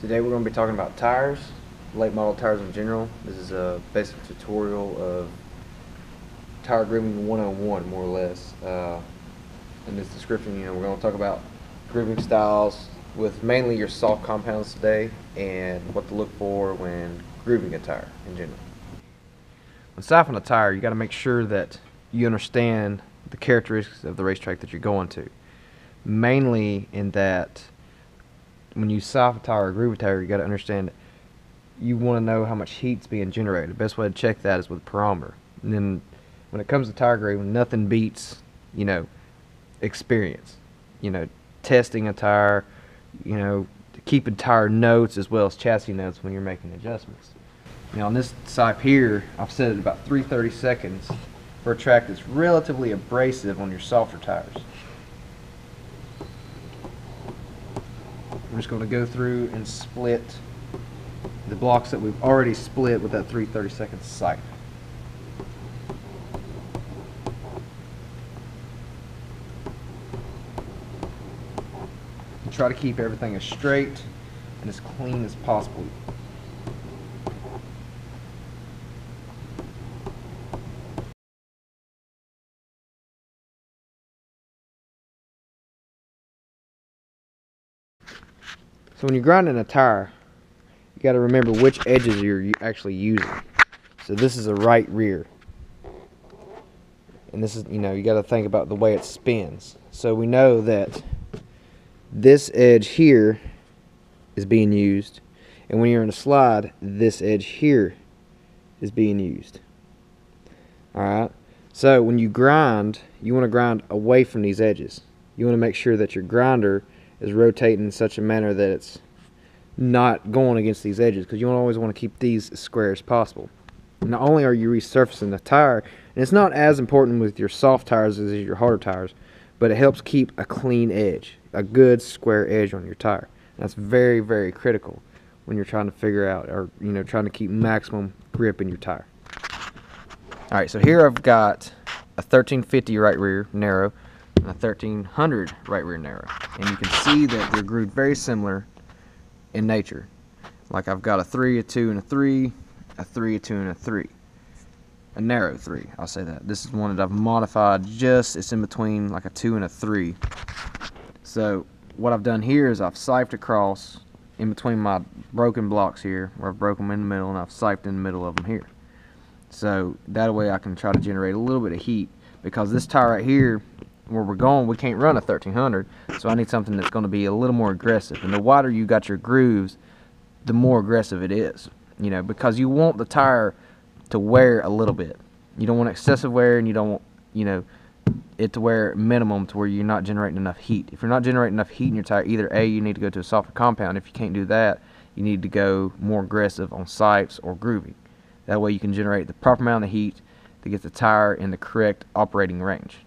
Today we're going to be talking about tires, late model tires in general. This is a basic tutorial of tire grooving 101, more or less. In this description, we're going to talk about grooving styles with mainly your soft compounds today and what to look for when grooving a tire in general. When siphoning a tire, you got to make sure that you understand the characteristics of the racetrack that you're going to. Mainly in that when you siphon a tire or groove a tire, you got to understand that you want to know how much heat's being generated. The best way to check that is with a pyrometer. And then when it comes to tire grooving, nothing beats, experience. Testing a tire, keeping tire notes as well as chassis notes when you're making adjustments. On this sipe here, I've set it about 330 seconds for a track that's relatively abrasive on your softer tires. We're just going to go through and split the blocks that we've already split with that 330 second sipe. And try to keep everything as straight and as clean as possible. So when you're grinding a tire, you got to remember which edges you're actually using. So this is a right rear, and this is, you got to think about the way it spins. So we know that this edge here is being used, and when you're in a slide, this edge here is being used. Alright, so when you grind, you want to grind away from these edges. You want to make sure that your grinder is rotating in such a manner that it's not going against these edges, because you always want to keep these as square as possible. Not only are you resurfacing the tire, and it's not as important with your soft tires as your harder tires, but it helps keep a clean edge, a good square edge on your tire. And that's very, very critical when you're trying to figure out, or trying to keep maximum grip in your tire. Alright, so here I've got a 1350 right rear narrow and a 1300 right rear narrow, and you can see that they're grooved very similar in nature. Like I've got a 3, a 2, and a 3, a 3, a 2, and a 3, a narrow 3, I'll say that. This is one that I've modified, it's in between like a 2 and a 3. So what I've done here is I've siped across in between my broken blocks here, where I've broken them in the middle, and I've siped in the middle of them here. So that way I can try to generate a little bit of heat, because this tire right here, where we're going, we can't run a 1300, so I need something that's going to be a little more aggressive. And the wider you got your grooves, the more aggressive it is, because you want the tire to wear a little bit. You don't want excessive wear, and you don't want it to wear minimum to where you're not generating enough heat. If you're not generating enough heat in your tire, either A, you need to go to a softer compound. If you can't do that, you need to go more aggressive on sipes or grooving. That way you can generate the proper amount of heat to get the tire in the correct operating range.